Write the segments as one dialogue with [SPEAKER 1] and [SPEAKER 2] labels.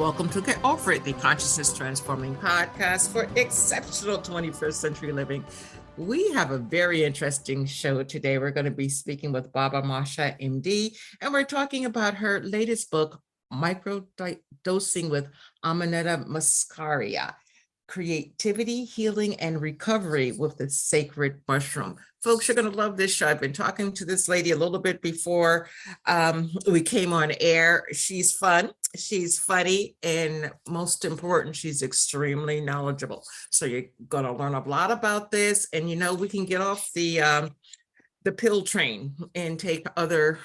[SPEAKER 1] Welcome to Get Over It, the consciousness transforming podcast for exceptional 21st century living. We have a very interesting show today. We're going to be speaking with Masha, MD, and we're talking about her latest book, Microdosing with Amanita Muscaria, Creativity, Healing, and Recovery with the Sacred Mushroom. Folks, you're going to love this show. I've been talking to this lady a little bit before we came on air. She's fun, she's funny, and most important, she's extremely knowledgeable. So you're going to learn a lot about this, and you know, we can get off the pill train and take other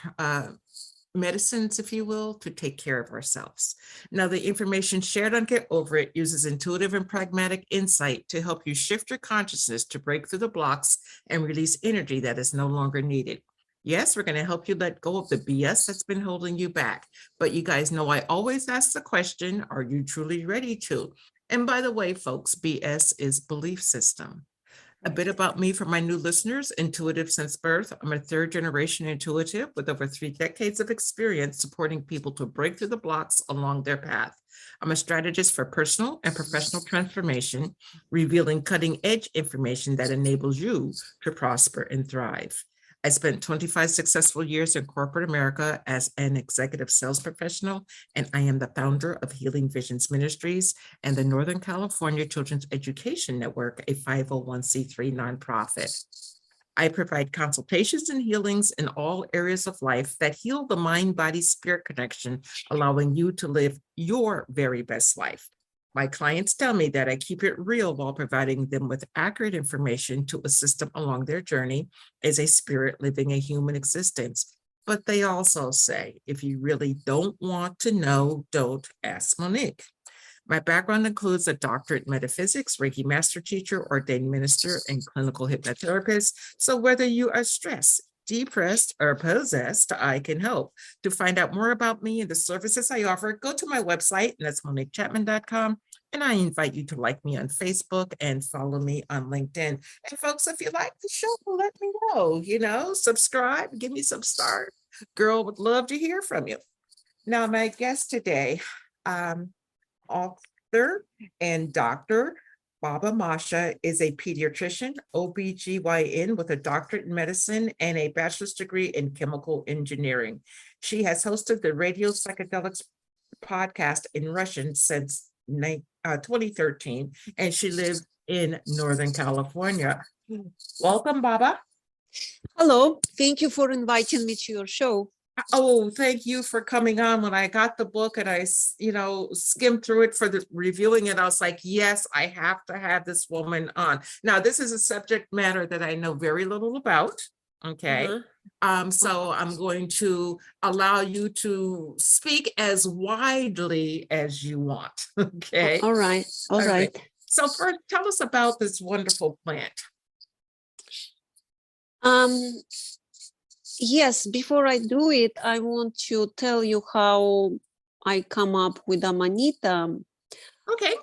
[SPEAKER 1] medicines, if you will, to take care of ourselves. Now, the information shared on Get Over It uses intuitive and pragmatic insight to help you shift your consciousness to break through the blocks and release energy that is no longer needed. Yes, we're going to help you let go of the BS that's been holding you back. But you guys know I always ask the question, are you truly ready to? And by the way, folks, BS is belief system. A bit about me for my new listeners: intuitive since birth. I'm a third generation intuitive with over 3 decades of experience supporting people to break through the blocks along their path. I'm a strategist for personal and professional transformation, revealing cutting edge information that enables you to prosper and thrive. I spent 25 successful years in corporate America as an executive sales professional, and I am the founder of Healing Visions Ministries and the Northern California Children's Education Network, a 501c3 nonprofit. I provide consultations and healings in all areas of life that heal the mind, body, spirit connection, allowing you to live your very best life. My clients tell me that I keep it real while providing them with accurate information to assist them along their journey as a spirit living a human existence. But they also say, if you really don't want to know, don't ask Monique. My background includes a doctorate in metaphysics, Reiki master teacher, ordained minister, and clinical hypnotherapist. So whether you are stressed, depressed, or possessed, I can help. To find out more about me and the services I offer, go to my website, and that's moniquechapman.com. And I invite you to like me on Facebook and follow me on LinkedIn. And folks, if you like the show, let me know, subscribe, give me some stars. Girl, would love to hear from you. Now, my guest today, author and Dr. Masha is a pediatrician, OBGYN with a doctorate in medicine and a bachelor's degree in chemical engineering. She has hosted the Radio Psychedelics podcast in Russian since 2013, and she lives in Northern California. Welcome, Baba.
[SPEAKER 2] Hello, thank you for inviting me to your show.
[SPEAKER 1] Oh, thank you for coming on. When I got the book and I, skimmed through it for reviewing it, I was like, yes, I have to have this woman on. Now, this is a subject matter that I know very little about. Okay. So I'm going to allow you to speak as widely as you want. Okay.
[SPEAKER 2] All right. All right.
[SPEAKER 1] So first, tell us about this wonderful plant.
[SPEAKER 2] Yes, before I do it, I want to tell you how I come up with Amanita.
[SPEAKER 1] Okay.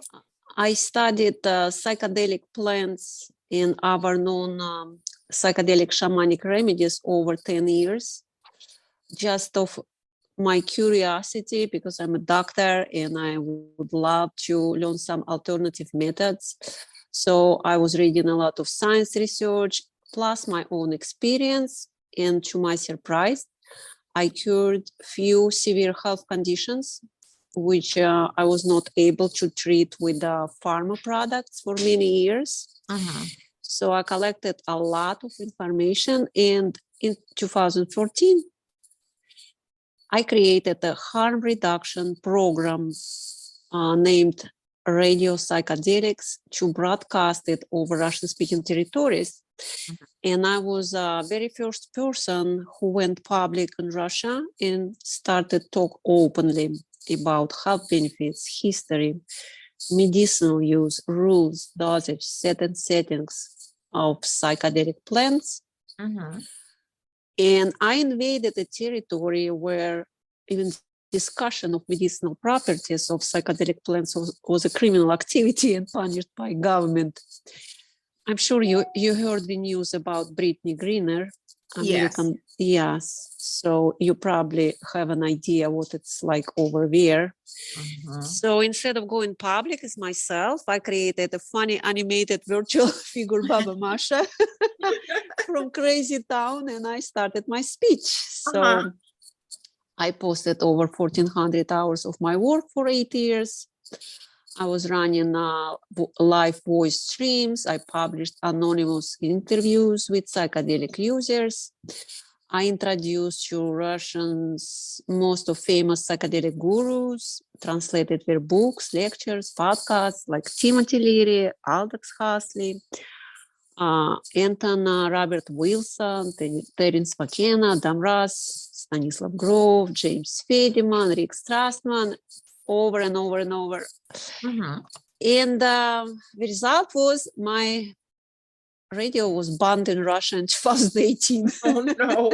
[SPEAKER 2] I studied psychedelic plants and other known psychedelic shamanic remedies over 10 years, just of my curiosity, because I'm a doctor and I would love to learn some alternative methods. So I was reading a lot of science research, plus my own experience. And to my surprise, I cured few severe health conditions, which I was not able to treat with pharma products for many years. So I collected a lot of information, and in 2014, I created a harm reduction program named Radio Psychedelics to broadcast it over Russian-speaking territories. And I was the very first person who went public in Russia and started talk openly about health benefits, history, medicinal use, rules, dosage, settings of psychedelic plants. And I invaded a territory where even discussion of medicinal properties of psychedelic plants was a criminal activity and punished by government. I'm sure you heard the news about Brittany Griner, American Yes. So you probably have an idea what it's like over there. So instead of going public as myself, I created a funny animated virtual figure, Baba Masha, from Crazy Town, and I started my speech. So I posted over 1,400 hours of my work for 8 years. I was running live voice streams. I published anonymous interviews with psychedelic users. I introduced to Russians most of famous psychedelic gurus, translated their books, lectures, podcasts like Timothy Leary, Aldous Huxley, Anton Robert Wilson, Terence McKenna, Adam Ross, Stanislav Grof, James Fadiman, Rick Strassman, over and over and over. And the result was my radio was banned in Russia in 2018.
[SPEAKER 1] Oh no.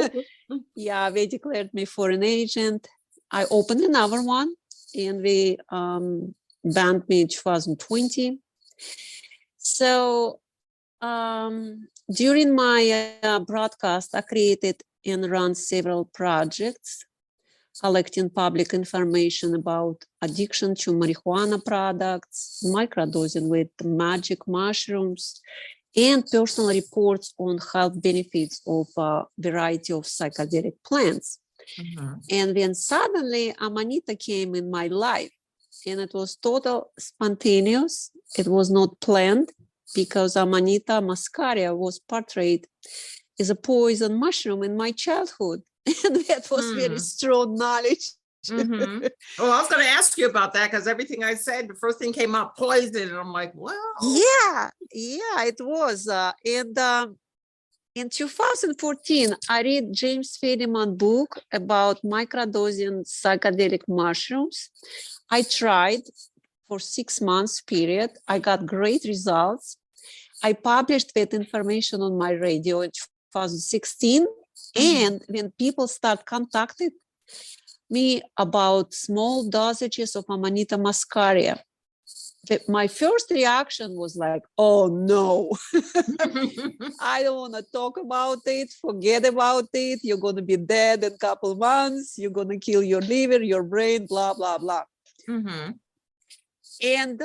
[SPEAKER 2] Yeah, they declared me foreign agent. I opened another one and they banned me in 2020. So during my broadcast, I created and ran several projects collecting public information about addiction to marijuana products, microdosing with magic mushrooms, and personal reports on health benefits of a variety of psychedelic plants. And then suddenly Amanita came in my life, and it was total spontaneous. It was not planned because Amanita Muscaria was portrayed as a poison mushroom in my childhood. And that was very strong knowledge.
[SPEAKER 1] Well, I was going to ask you about that because everything I said, the first thing came out poison, and I'm like, well,
[SPEAKER 2] yeah, it was. And in 2014, I read James Fadiman book about microdosing psychedelic mushrooms. I tried for 6 months period. I got great results. I published that information on my radio in 2016. And when people start contacting me about small dosages of Amanita Muscaria, my first reaction was like, oh no, I don't want to talk about it. Forget about it. You're going to be dead in a couple months. You're going to kill your liver, your brain, blah, blah, blah. And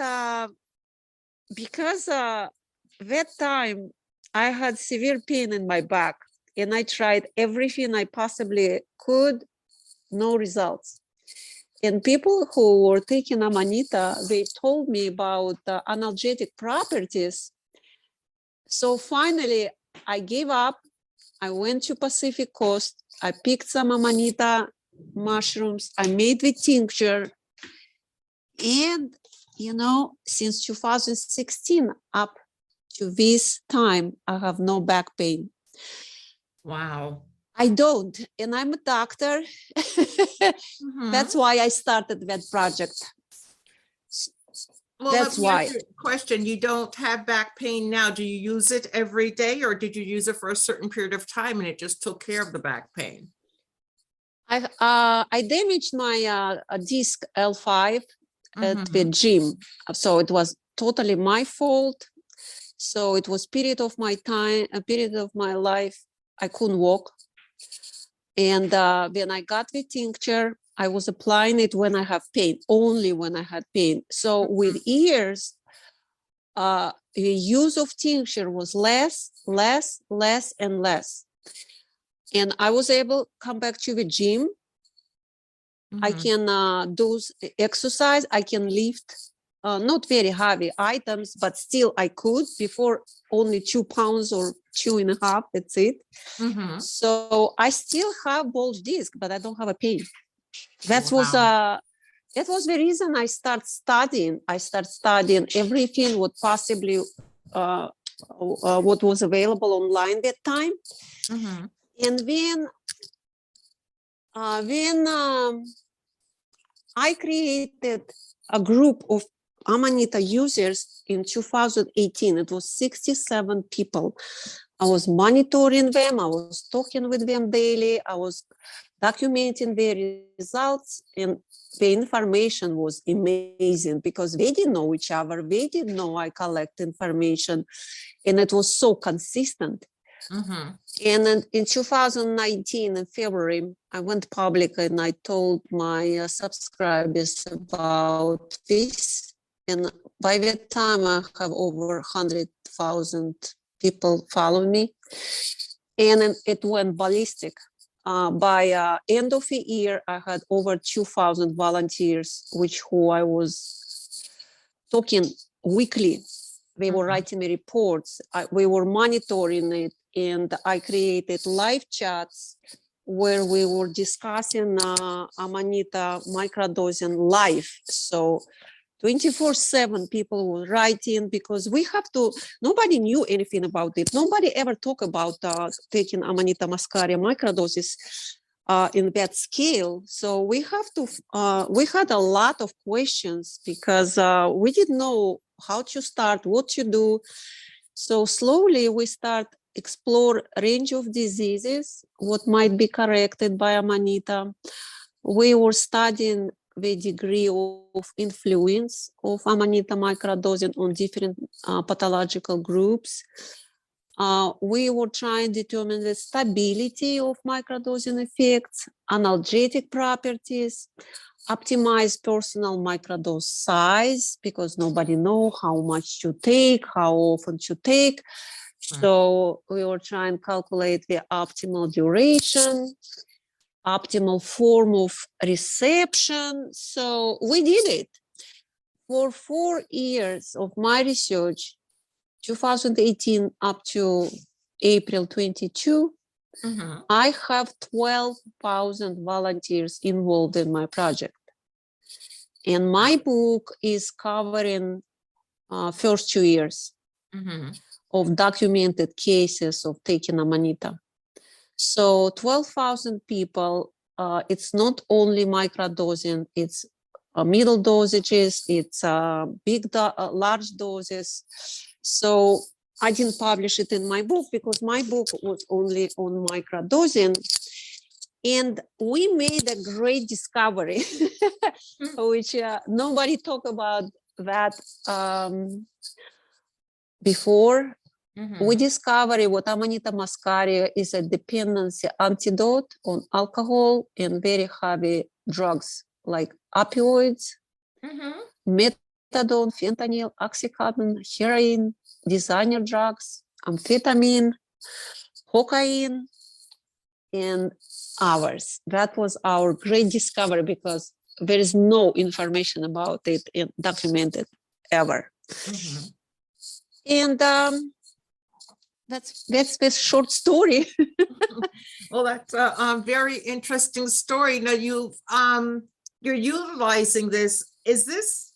[SPEAKER 2] because that time I had severe pain in my back, and I tried everything I possibly could, no results. And people who were taking Amanita, they told me about the analgesic properties. So finally, I gave up. I went to Pacific Coast. I picked some Amanita mushrooms. I made the tincture. And, since 2016 up to this time, I have no back pain.
[SPEAKER 1] Wow.
[SPEAKER 2] I don't, and I'm a doctor. That's why I started that project.
[SPEAKER 1] Well,
[SPEAKER 2] that's why.
[SPEAKER 1] Question: you don't have back pain now. Do you use it every day, or did you use it for a certain period of time and it just took care of the back pain?
[SPEAKER 2] I damaged my disc L5 at the gym, so it was totally my fault. So it was a period of my life I couldn't walk. And when I got the tincture, I was applying it when I have pain, only when I had pain. So with years, the use of tincture was less, and less. And I was able to come back to the gym. I can do exercise. I can lift not very heavy items, but still I could. Before, only 2 pounds or 2.5, that's it. So I still have bulge disc, but I don't have a pain. That was the reason I started studying. I started studying everything what possibly what was available online that time. And when I created a group of Amanita users in 2018, it was 67 people. I was monitoring them. I was talking with them daily. I was documenting their results, and the information was amazing because they didn't know each other. They didn't know I collect information, and it was so consistent.
[SPEAKER 1] Mm-hmm.
[SPEAKER 2] And then in 2019, in February, I went public and I told my subscribers about this. And by that time, I have over 100,000 people follow me. And then it went ballistic. By end of the year, I had over 2,000 volunteers, who I was talking weekly. They were writing me reports. We were monitoring it, and I created live chats where we were discussing Amanita microdosing live. So 24/7 people were writing, because we have to, nobody knew anything about it. Nobody ever talked about taking Amanita Muscaria microdoses in that scale. So we had a lot of questions, because we didn't know how to start, what to do. So slowly we start explore a range of diseases, what might be corrected by Amanita. We were studying the degree of influence of Amanita microdosing on different pathological groups. We were trying to determine the stability of microdosing effects, analgesic properties, optimize personal microdose size, because nobody knows how much to take, how often to take. So we were trying to calculate the optimal duration, optimal form of reception. So we did it. For 4 years of my research, 2018 up to April 22, I have 12,000 volunteers involved in my project. And my book is covering first 2 years of documented cases of taking Amanita. So 12,000 people, it's not only microdosing, it's middle dosages, it's large doses. So I didn't publish it in my book, because my book was only on microdosing. And we made a great discovery, which nobody talked about that before. We discovered what Amanita Muscaria is a dependency antidote on alcohol and very heavy drugs like opioids, methadone, fentanyl, oxycodone, heroin, designer drugs, amphetamine, cocaine, and others. That was our great discovery, because there is no information about it documented ever. And that's the short story.
[SPEAKER 1] Well, that's a very interesting story. Now you're utilizing this. Is this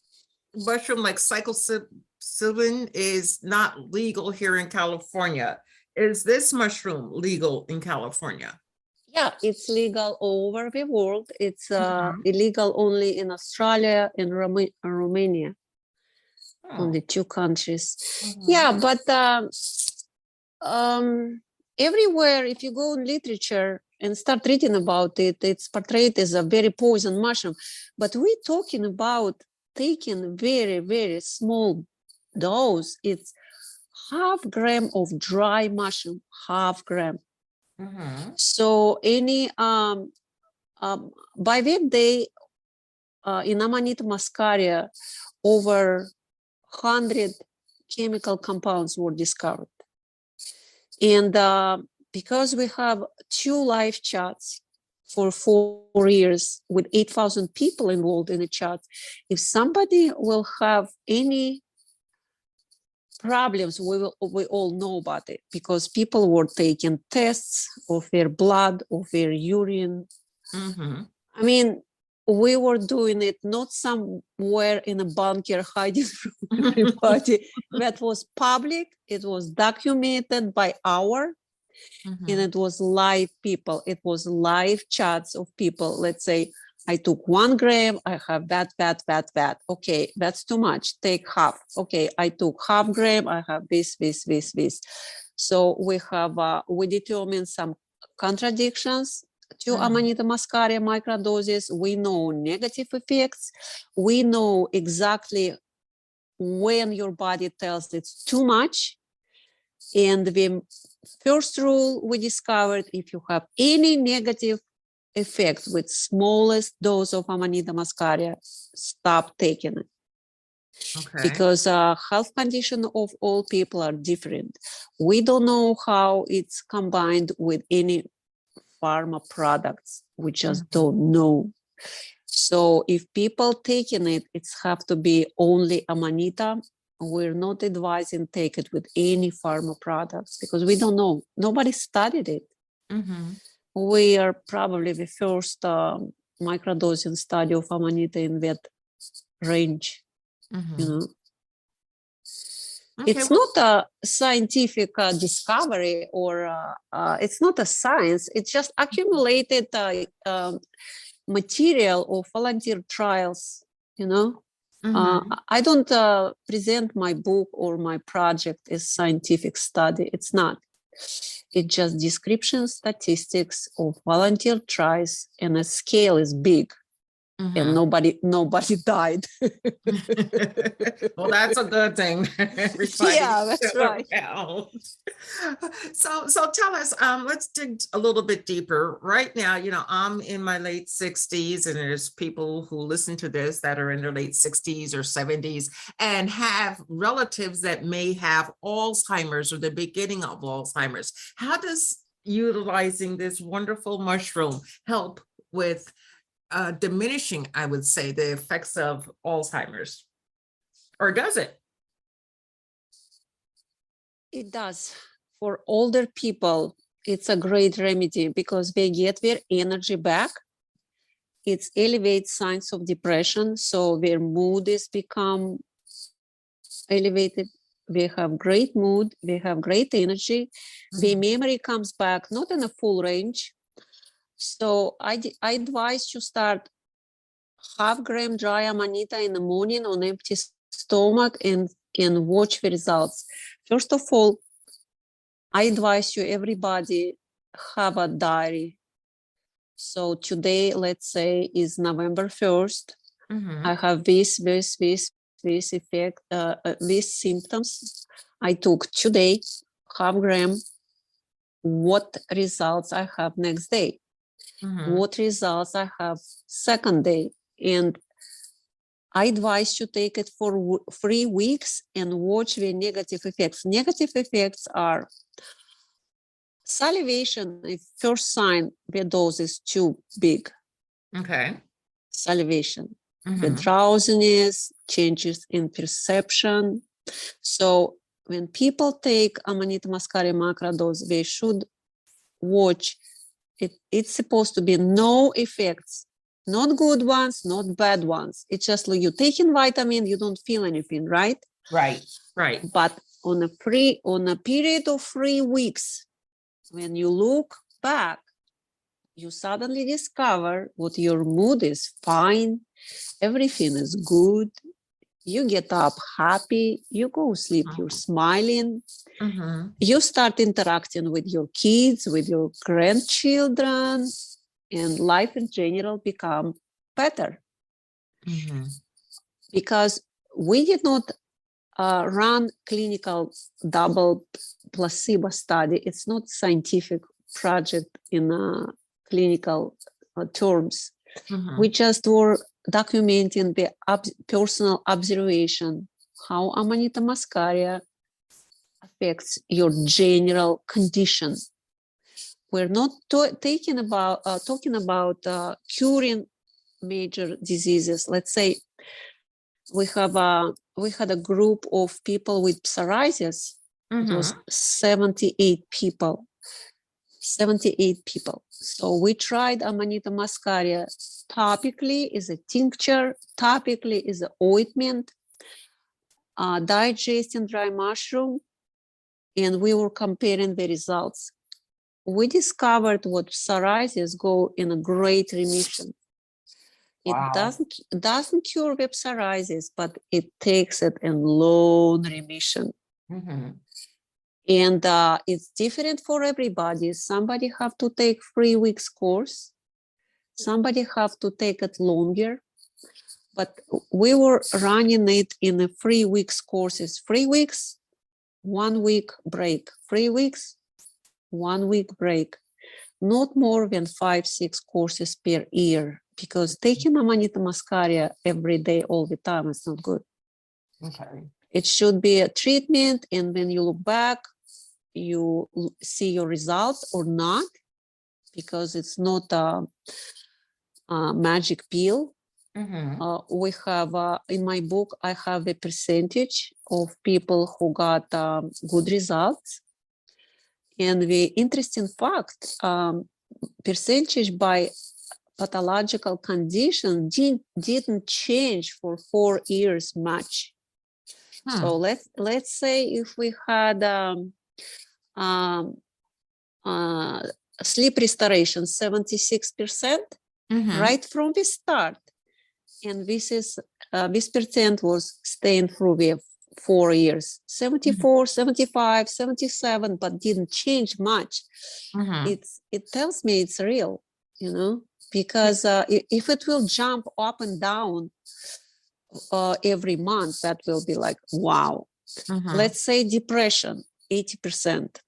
[SPEAKER 1] mushroom, like psilocybin, is not legal here in California? Is this mushroom legal in California?
[SPEAKER 2] Yeah, it's legal all over the world. It's illegal only in Australia and Romania, only 2 countries. Yeah, but everywhere, if you go in literature and start reading about it, it's portrayed as a very poison mushroom. But we're talking about taking very, very small dose. It's half gram of dry mushroom, half gram. So any by that day in Amanita Muscaria, over 100 chemical compounds were discovered. And because we have 2 live chats for 4 years with 8,000 people involved in the chat, if somebody will have any problems, we all know about it, because people were taking tests of their blood, of their urine. I mean, we were doing it not somewhere in a bunker hiding from everybody. That was public. It was documented by hour, and it was live people. It was live chats of people. Let's say I took 1 gram, I have that. Okay, that's too much. Take half. Okay, I took half gram, I have this. So we determined some contradictions to Amanita Muscaria microdoses. We know negative effects. We know exactly when your body tells it's too much. And the first rule we discovered, if you have any negative effect with smallest dose of Amanita Muscaria, stop taking it.
[SPEAKER 1] Okay.
[SPEAKER 2] Because health condition of all people are different. We don't know how it's combined with any pharma products. We just don't know. So if people taking it, it's have to be only Amanita. We're not advising take it with any pharma products because we don't know. Nobody studied it. We are probably the first microdosing study of Amanita in that range. You know, it's not a scientific discovery or it's not a science. It's just accumulated material of volunteer trials. You know, I don't present my book or my project as scientific study. It's not. It's just description statistics of volunteer trials, and the scale is big. And nobody died.
[SPEAKER 1] Well, that's a good thing.
[SPEAKER 2] Yeah, that's right.
[SPEAKER 1] So tell us, let's dig a little bit deeper. Right now, you know, I'm in my late 60s, and there's people who listen to this that are in their late 60s or 70s and have relatives that may have Alzheimer's or the beginning of Alzheimer's. How does utilizing this wonderful mushroom help with diminishing, I would say, the effects of Alzheimer's? Or does it?
[SPEAKER 2] It does. For older people, it's a great remedy because they get their energy back. It elevates signs of depression, so their mood is become elevated. They have great mood, they have great energy. The memory comes back, not in a full range. So I advise you start 0.5 gram dry Amanita in the morning on empty stomach and watch the results. First of all, I advise you, everybody have a diary. So today, let's say, is November 1st. I have this effect, these symptoms. I took today 0.5 gram. What results I have next day? What results I have second day? And I advise you take it for 3 weeks and watch the negative effects. Negative effects are salivation. The first sign the dose is too big.
[SPEAKER 1] Okay.
[SPEAKER 2] Salivation. The drowsiness, changes in perception. So when people take Amanita Muscaria microdose, they should watch. It's supposed to be no effects, not good ones, not bad ones. It's just like you taking vitamin, you don't feel anything, right?
[SPEAKER 1] Right.
[SPEAKER 2] But on a period of 3 weeks, when you look back, you suddenly discover what your mood is fine, everything is good. You get up happy, you go sleep, you're smiling. You start interacting with your kids, with your grandchildren, and life in general become better. Because we did not run clinical double placebo study. It's not scientific project in clinical terms. We just were documenting the personal observation, how Amanita Muscaria affects your general condition. We're not talking about curing major diseases. Let's say we had a group of people with psoriasis. It was 78 people. 78 people. So we tried Amanita Muscaria topically is a tincture, topically is an ointment, digesting dry mushroom, and we were comparing the results. We discovered what psoriasis go in a great remission. It doesn't cure the psoriasis, but it takes it in long remission. And it's different for everybody. Somebody have to take 3 weeks course. Somebody have to take it longer. But we were running it in a 3 weeks courses. 3 weeks, 1 week break, 3 weeks, 1 week break, not more than 5-6 courses per year, because taking Amanita Muscaria every day, all the time, is not good.
[SPEAKER 1] Okay.
[SPEAKER 2] It should be a treatment, and when you look back, you see your results or not, because it's not a magic pill. We have, in my book, I have a percentage of people who got good results. And the interesting fact, percentage by pathological condition didn't change for 4 years much. So let's say if we had sleep restoration 76%, right from the start, and this percent was staying through the 4 years, 74, 75, 77, but didn't change much. It tells me it's real, you know, because if it will jump up and down every month, that will be like, wow. Let's say depression, 80%.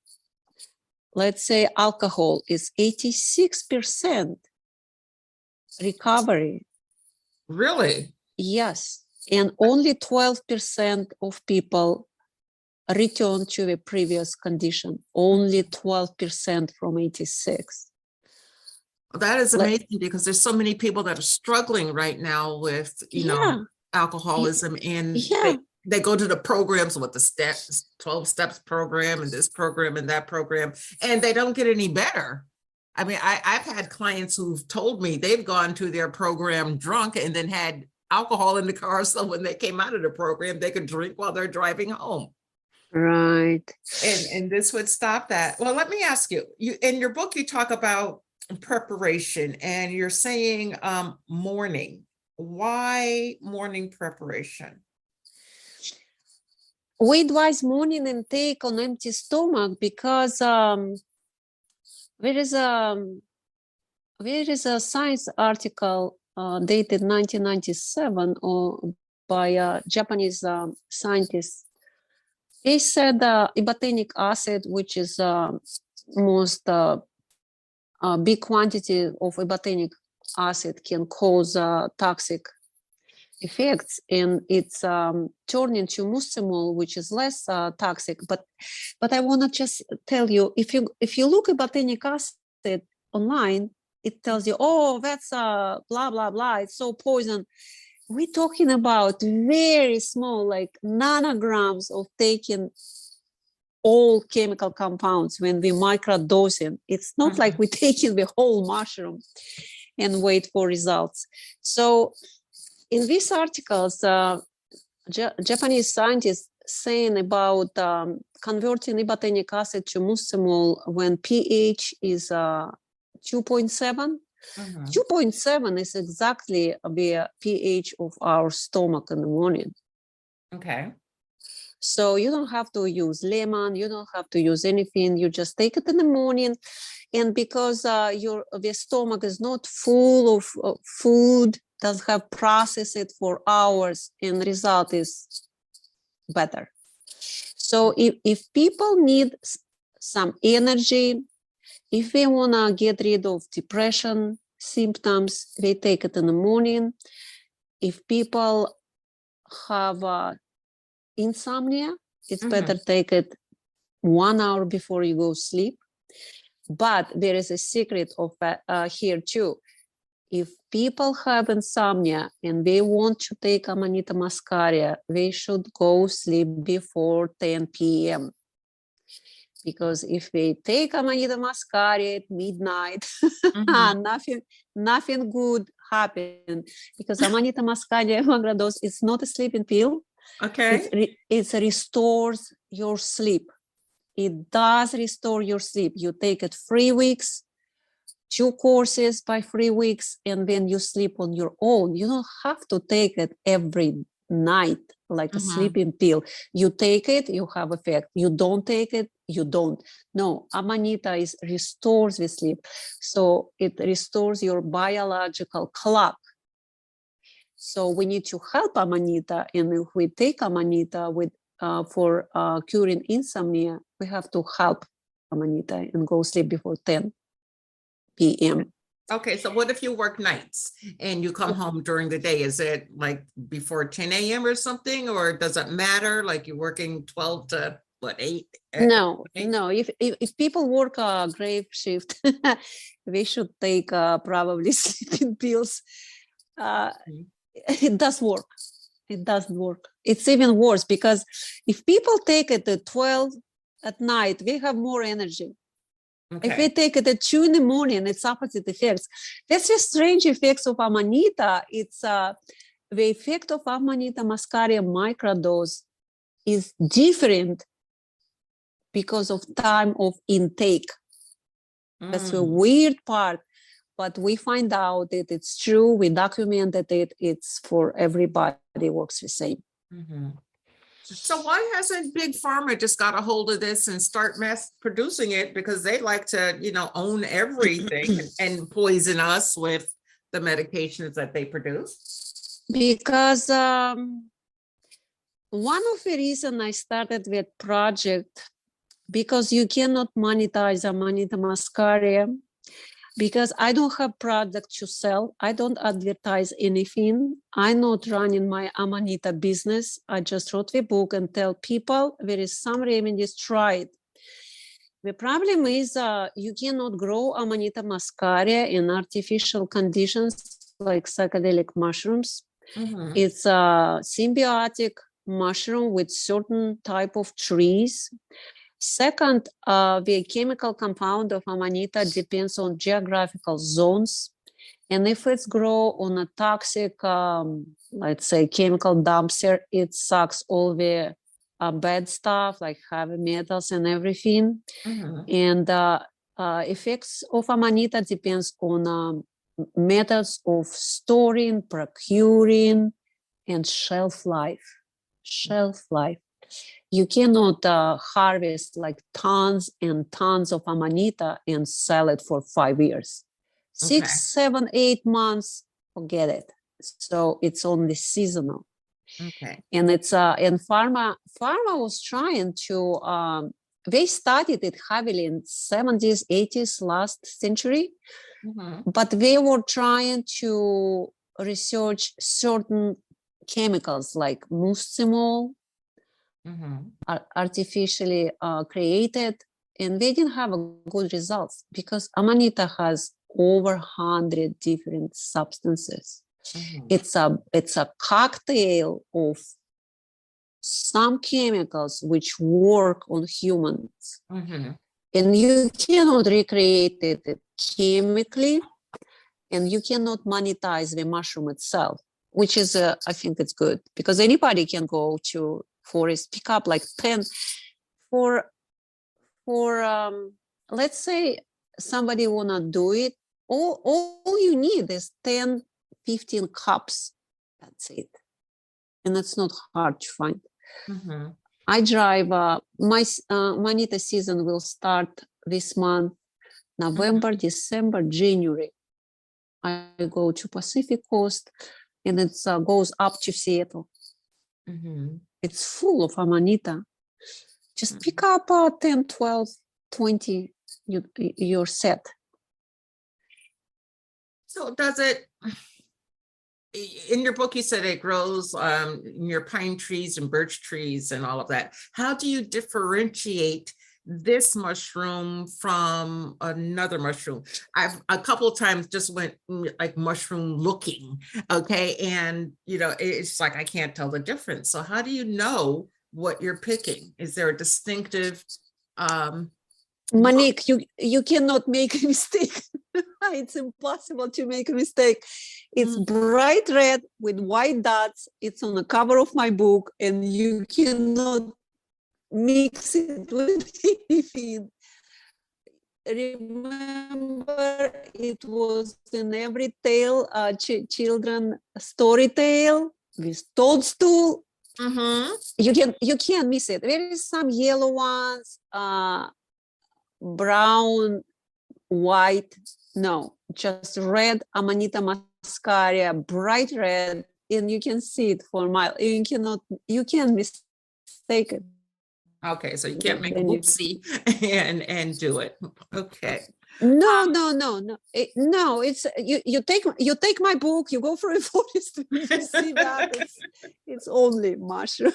[SPEAKER 2] Let's say alcohol is 86% recovery.
[SPEAKER 1] Really?
[SPEAKER 2] Yes. And only 12% of people return to the previous condition. Only 12% from 86.
[SPEAKER 1] That is amazing, because there's so many people that are struggling right now with, you know, alcoholism, and they go to the programs with the steps, 12 steps program and this program and that program, and they don't get any better. I mean, I've had clients who've told me they've gone to their program drunk and then had alcohol in the car, so when they came out of the program, they could drink while they're driving home.
[SPEAKER 2] Right.
[SPEAKER 1] And this would stop that. Well, let me ask you, in your book, you talk about preparation, and you're saying morning. Why morning preparation?
[SPEAKER 2] We advise morning intake on empty stomach because there is a science article dated 1997 by a Japanese scientist. They said ibotenic acid, which is most big quantity of ibotenic acid, can cause toxic effects, and it's turned into muscimol, which is less toxic. But I want to just tell you, if you look at ibotenic acid online, it tells you, oh, that's blah blah blah, it's so poison. We're talking about very small, like nanograms of taking all chemical compounds when we microdosing. It's not like we're taking the whole mushroom and wait for results. So in these articles, Japanese scientists saying about converting ibotenic acid to muscimol when pH is 2.7. 2.7 is exactly the pH of our stomach in the morning. Okay. So you don't have to use lemon, you don't have to use anything. You just take it in the morning, and because the stomach is not full of food, doesn't have processed it for hours, and the result is better. So if people need some energy, if they want to get rid of depression symptoms, they take it in the morning. If people have insomnia, it's better take it 1 hour before you go sleep. But there is a secret of here too. If people have insomnia and they want to take Amanita Muscaria, they should go sleep before 10 p.m. Because if they take Amanita Muscaria at midnight, nothing good happens. Because Amanita Muscaria microdose is not a sleeping pill. Okay. It restores your sleep. It does restore your sleep. You take it 3 weeks, 2 courses by 3 weeks, and then you sleep on your own. You don't have to take it every night like a sleeping pill. You take it, you have effect. You don't take it, you don't. No, Amanita restores the sleep. So it restores your biological clock. So we need to help Amanita, and if we take Amanita with for curing insomnia, we have to help Amanita and go sleep before 10 p.m.
[SPEAKER 1] Okay, so what if you work nights and you come home during the day? Is it like before 10 a.m. or something, or does it matter? Like you're working 12 to what, 8?
[SPEAKER 2] No. If people work a grave shift, we should take probably sleeping pills. It does work. It doesn't work. It's even worse because if people take it at 12 at night, we have more energy. Okay. If we take it at 2 in the morning, it's opposite effects. That's the strange effects of Amanita. It's the effect of Amanita Muscaria microdose is different because of time of intake. That's the weird part, but we find out that it's true. We documented it. It's for everybody. It works the same.
[SPEAKER 1] Mm-hmm. So why hasn't Big Pharma just got a hold of this and start mass producing it? Because they like to, own everything and poison us with the medications that they produce.
[SPEAKER 2] Because one of the reasons I started with project, because you cannot monetize Amanita Muscaria, because I don't have product to sell. I don't advertise anything. I'm not running my Amanita business. I just wrote the book and tell people there is some remedies, try it. The problem is you cannot grow Amanita Muscaria in artificial conditions like psychedelic mushrooms. Mm-hmm. It's a symbiotic mushroom with certain type of trees. Second, the chemical compound of Amanita depends on geographical zones. And if it's grown on a toxic, let's say, chemical dumpster, it sucks all the bad stuff like heavy metals and everything. Mm-hmm. And effects of Amanita depends on methods of storing, procuring, and shelf life. You cannot harvest like tons and tons of Amanita and sell it for 5 years. 6, 7, 8 months, forget it. So it's only seasonal. Okay. And it's and pharma was trying to they studied it heavily in 70s, 80s, last century, but they were trying to research certain chemicals like muscimol, artificially created, and they didn't have a good results because Amanita has over 100 different substances. It's a cocktail of some chemicals which work on humans, and you cannot recreate it chemically, and you cannot monetize the mushroom itself, which is I think it's good because anybody can go to forest, pick up like 10 for let's say somebody wanna do it, all you need is 10, 15 cups. That's it. And it's not hard to find. I drive, my Amanita season will start this month, November, December, January. I go to Pacific Coast and it goes up to Seattle. It's full of Amanita. Just pick up 10, 12, 20, you're set.
[SPEAKER 1] So does it, in your book, you said it grows near pine trees and birch trees and all of that. How do you differentiate this mushroom from another mushroom? I've a couple of times just went like mushroom looking, okay, and it's like I can't tell the difference. So how do you know what you're picking? Is there a distinctive
[SPEAKER 2] Monique, you cannot make a mistake. It's impossible to make a mistake. It's bright red with white dots. It's on the cover of my book, and you cannot mix it with anything. Remember, it was in every tale, children story tale with toadstool. You can't miss it. There is some yellow ones, brown, white. No, just red Amanita Muscaria, bright red, and you can see it for a mile. You can't miss take it.
[SPEAKER 1] Okay, so you can't make a
[SPEAKER 2] Then you-
[SPEAKER 1] whoopsie and do it. Okay.
[SPEAKER 2] No, no. It's you take my book. You go for a forest. You see that it's only mushroom.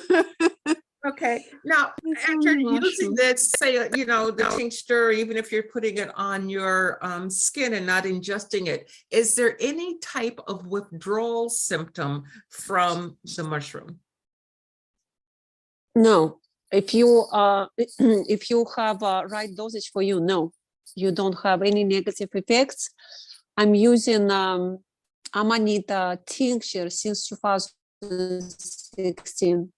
[SPEAKER 1] Okay. Now,
[SPEAKER 2] It's
[SPEAKER 1] after
[SPEAKER 2] only
[SPEAKER 1] using
[SPEAKER 2] mushroom.
[SPEAKER 1] this, say, the tincture, even if you're putting it on your skin and not ingesting it, is there any type of withdrawal symptom from the mushroom?
[SPEAKER 2] No, if you if you have a right dosage for you, no, you don't have any negative effects. I'm using Amanita tincture since 2016.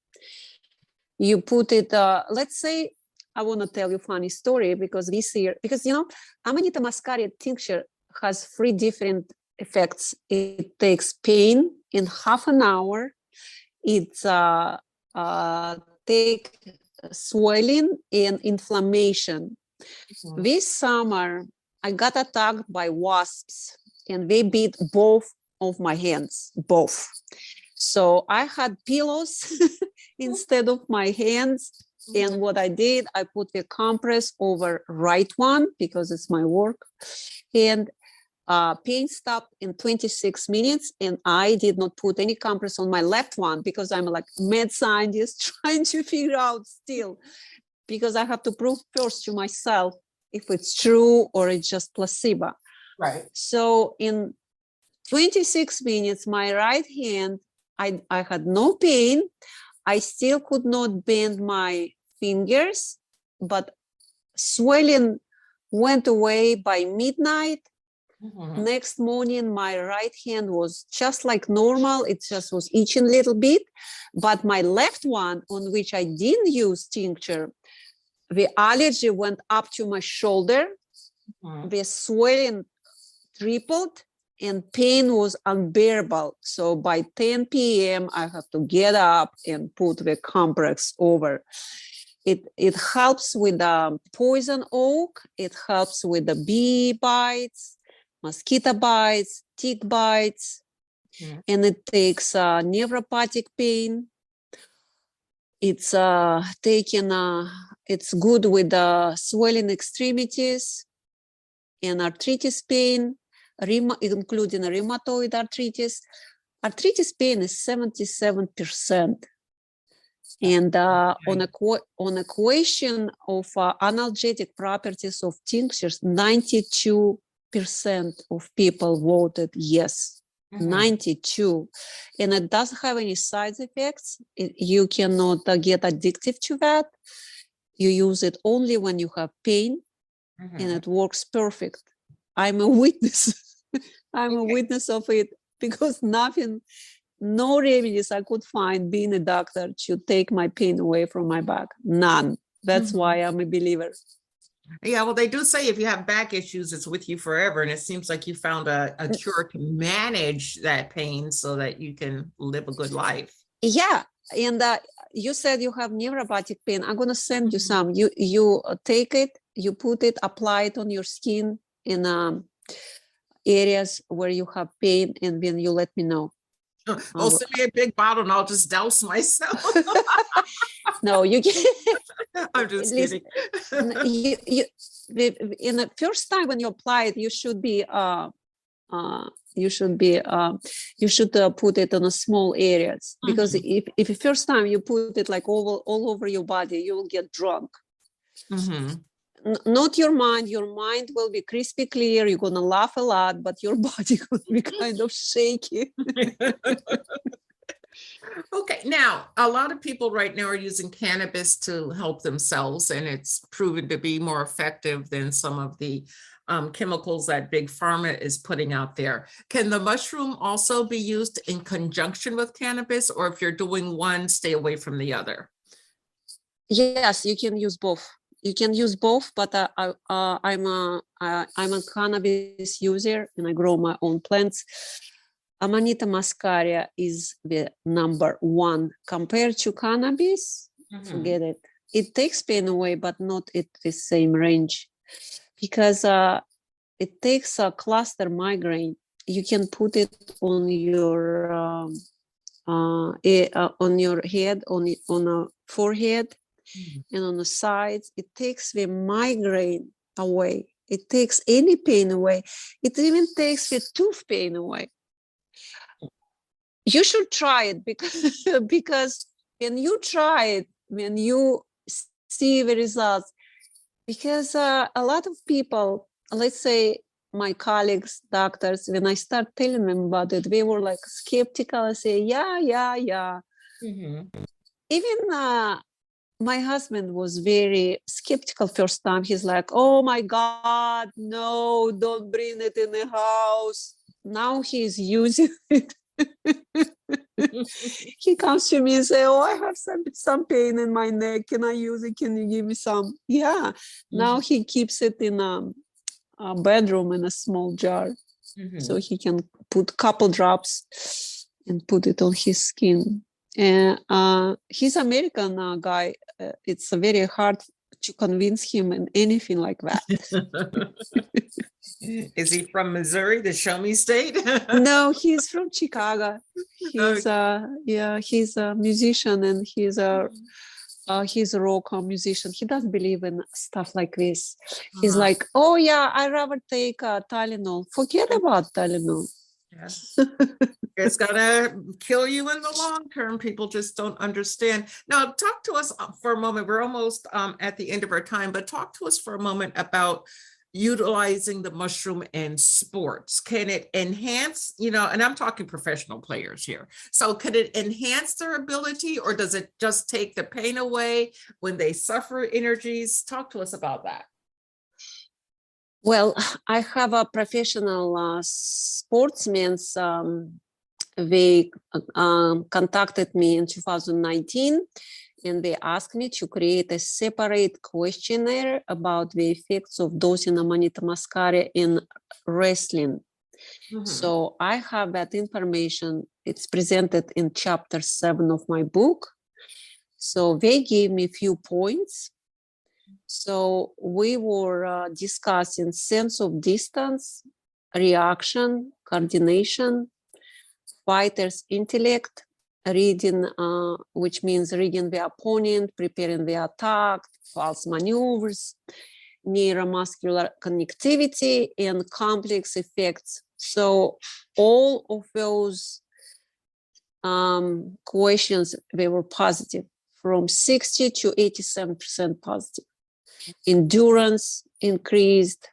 [SPEAKER 2] You put it, let's say, I want to tell you a funny story because this year, because Amanita Muscaria tincture has 3 different effects. It takes pain in half an hour. It's take swelling and inflammation.
[SPEAKER 1] Mhm.
[SPEAKER 2] This summer, I got attacked by wasps and they bit both of my hands, both. So I had pillows instead of my hands. And what I did, I put the compress over right one because it's my work. And pain stopped in 26 minutes. And I did not put any compress on my left one because I'm like mad scientist trying to figure out still, because I have to prove first to myself if it's true or it's just placebo.
[SPEAKER 1] Right.
[SPEAKER 2] So in 26 minutes, my right hand, I had no pain. I still could not bend my fingers, but swelling went away by midnight.
[SPEAKER 1] Mhm.
[SPEAKER 2] Next morning, my right hand was just like normal. It just was itching a little bit. But my left one, on which I didn't use tincture, the allergy went up to my shoulder.
[SPEAKER 1] Mhm.
[SPEAKER 2] The swelling tripled and pain was unbearable. So by 10 p.m., I have to get up and put the compress over. It helps with poison oak. It helps with the bee bites, mosquito bites, tick bites, and it takes neuropathic pain. It's it's good with swelling extremities and arthritis pain, including rheumatoid arthritis. Arthritis pain is 77%. And on a question of analgesic properties of tinctures, 92% of people voted yes. 92, and it doesn't have any side effects. You cannot get addictive to that. You use it only when you have pain, and it works perfect. I'm a witness. I'm a witness of it, because no remedies I could find being a doctor to take my pain away from my back. None. That's why I'm a believer.
[SPEAKER 1] Yeah, well, they do say if you have back issues, it's with you forever. And it seems like you found a cure to manage that pain so that you can live a good life.
[SPEAKER 2] Yeah. And you said you have neuropathic pain. I'm going to send you some. You take it, you put it, apply it on your skin in areas where you have pain, and then you let me know.
[SPEAKER 1] Well, send me a big bottle and I'll just douse myself.
[SPEAKER 2] No, you can.
[SPEAKER 1] I'm just kidding.
[SPEAKER 2] In the first time when you apply it, you should put it on a small areas, because if the first time you put it like all over your body, you will get drunk. Not your mind. Your mind will be crispy clear. You're gonna laugh a lot, but your body will be kind of shaky.
[SPEAKER 1] Okay, now a lot of people right now are using cannabis to help themselves, and it's proven to be more effective than some of the chemicals that Big Pharma is putting out there. Can the mushroom also be used in conjunction with cannabis, or if you're doing one, stay away from the other?
[SPEAKER 2] Yes, you can use both. You can use both, but I'm a cannabis user and I grow my own plants. Amanita Muscaria is the #1 compared to cannabis. Forget it. It takes pain away, but not at the same range, because it takes a cluster migraine. You can put it on your head, on a forehead and on the sides. It takes the migraine away. It takes any pain away. It even takes the tooth pain away. You should try it because when you try it, when you see the results, because a lot of people, let's say my colleagues, doctors, when I start telling them about it, they were like skeptical and say, yeah. Even my husband was very skeptical first time. He's like, oh my God, no, don't bring it in the house. Now he's using it. He comes to me and say, oh, I have some pain in my neck. Can I use it? Can you give me some? Yeah. Now he keeps it in a bedroom in a small jar. So he can put couple drops and put it on his skin. And he's American guy. It's very hard to convince him in anything like that.
[SPEAKER 1] Is he from Missouri, the show me state?
[SPEAKER 2] No, he's from Chicago. He's he's a musician, and he's a rock musician. He doesn't believe in stuff like this. He's like, oh yeah, I'd rather take Tylenol. Forget about Tylenol.
[SPEAKER 1] Yeah. It's gonna kill you in the long term. People just don't understand. Now, talk to us for a moment. We're almost at the end of our time, but talk to us for a moment about utilizing the mushroom in sports. Can it enhance, and I'm talking professional players here. So could it enhance their ability, or does it just take the pain away when they suffer injuries? Talk to us about that.
[SPEAKER 2] Well, I have a professional sportsmen. They contacted me in 2019, and they asked me to create a separate questionnaire about the effects of dosing Amanita Muscaria in wrestling. So I have that information. It's presented in chapter 7 of my book. So they gave me a few points. So we were discussing sense of distance, reaction, coordination, fighter's intellect, reading, which means reading the opponent, preparing the attack, false maneuvers, neuromuscular connectivity, and complex effects. So all of those questions, they were positive, from 60 to 87% positive. Endurance increased,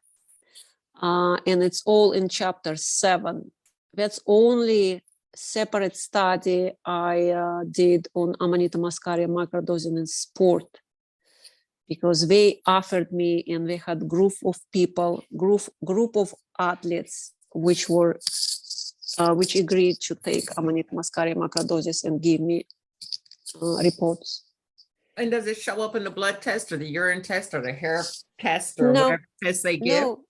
[SPEAKER 2] and it's all in chapter 7. That's only separate study I did on Amanita Muscaria microdosing in sport, because they offered me, and they had group of people, group of athletes, which agreed to take Amanita Muscaria microdoses and give me reports.
[SPEAKER 1] And does it show up in the blood test or the urine test or the hair test or whatever test they give?
[SPEAKER 2] No,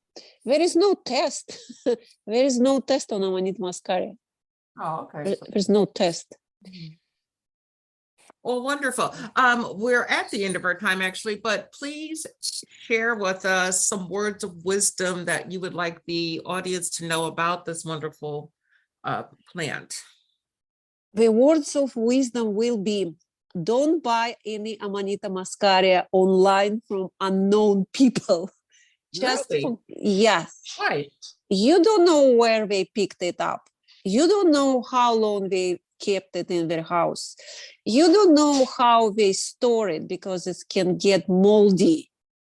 [SPEAKER 2] there is no test. There is no test on Amanita Muscaria.
[SPEAKER 1] Oh, okay.
[SPEAKER 2] There's no test.
[SPEAKER 1] Well, wonderful. We're at the end of our time, actually, but please share with us some words of wisdom that you would like the audience to know about this wonderful plant.
[SPEAKER 2] The words of wisdom will be, don't buy any Amanita Muscaria online from unknown people. Yes.
[SPEAKER 1] Right.
[SPEAKER 2] You don't know where they picked it up. You don't know how long they kept it in their house. You don't know how they store it, because it can get moldy.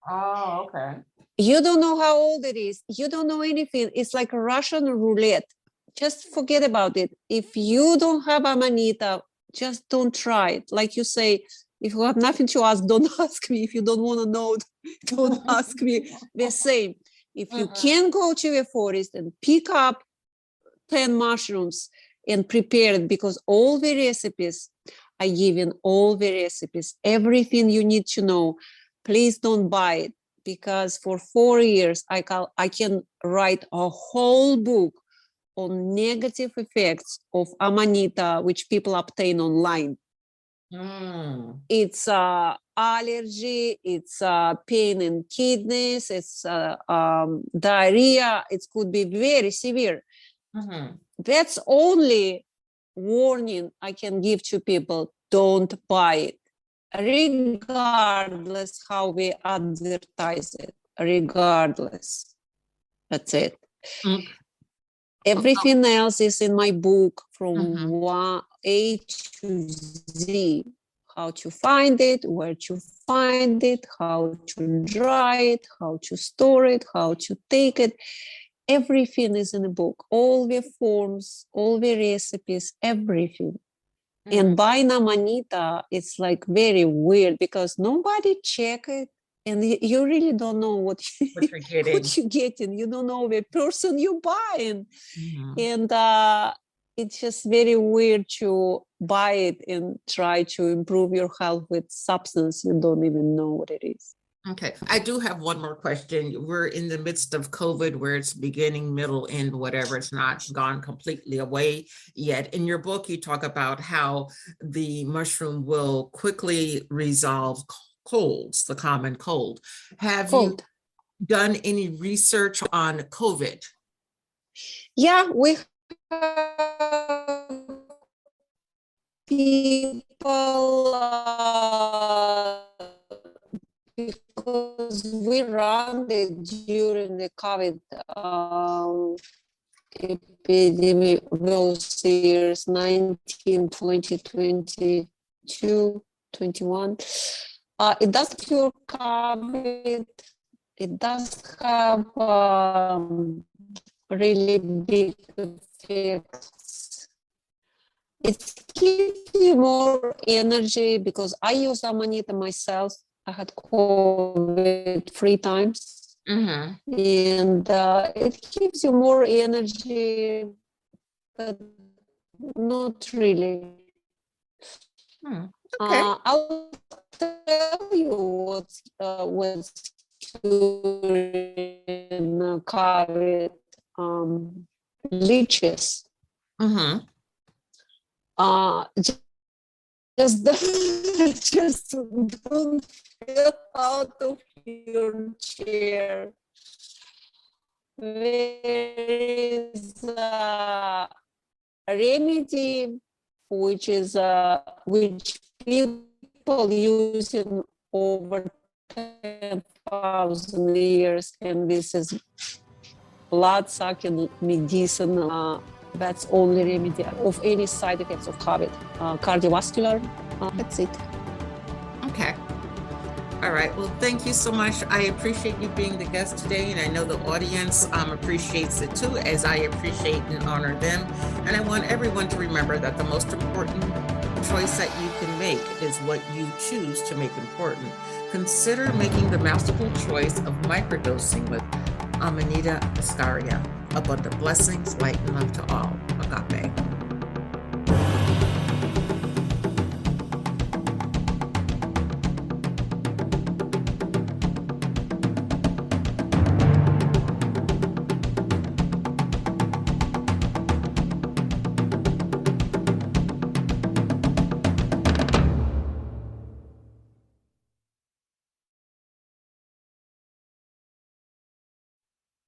[SPEAKER 1] Oh, okay.
[SPEAKER 2] You don't know how old it is. You don't know anything. It's like a Russian roulette. Just forget about it. If you don't have Amanita, just don't try it. Like you say, if you have nothing to ask, don't ask me. If you don't want to know, don't ask me. The same. If you can go to a forest and pick up 10 mushrooms and prepare it, because all the recipes, I give in all the recipes, everything you need to know. Please don't buy it, because for 4 years, I can write a whole book on negative effects of Amanita, which people obtain online. It's allergy, it's pain in kidneys, it's diarrhea. It could be very severe. That's only warning I can give to people. Don't buy it. regardless how we advertise it, regardless. That's it.
[SPEAKER 1] Mm.
[SPEAKER 2] Everything else is in my book from
[SPEAKER 1] Mhm.
[SPEAKER 2] A to Z. How to find it, where to find it, how to dry it, how to store it, how to take it. Everything is in the book. All the forms, all the recipes, everything. And buying Amanita, it's like very weird because nobody check it. And you really don't know what
[SPEAKER 1] What you're getting.
[SPEAKER 2] what you're getting. You don't know the person you're buying.
[SPEAKER 1] Mhm.
[SPEAKER 2] And it's just very weird to buy it and try to improve your health with substance you don't even know what it is.
[SPEAKER 1] Okay, I do have one more question. We're in the midst of COVID where it's beginning, middle, end, whatever. It's not gone completely away yet. In your book, you talk about how the mushroom will quickly resolve colds, the common cold. Have you done any research on COVID?
[SPEAKER 2] Yeah, we have people because we ran it during the COVID epidemic, those years, 19, 20, 22, 21. It does cure COVID. It does have really big effects. It gives you more energy because I use Amanita myself. I had COVID 3 times. And it gives you more energy, but not really.
[SPEAKER 1] Okay.
[SPEAKER 2] I'll tell you what's curing COVID, leeches. Just don't feel out of your chair. There is a remedy which people use in over 10,000 years, and this is blood-sucking medicine. That's only remedy of any side effects of COVID, cardiovascular. That's it.
[SPEAKER 1] Okay. All right. Well, thank you so much. I appreciate you being the guest today, and I know the audience appreciates it too, as I appreciate and honor them. And I want everyone to remember that the most important choice that you can make is what you choose to make important. Consider making the masterful choice of microdosing with Amanita Muscaria. Abundant blessings, light and love to all. Agape.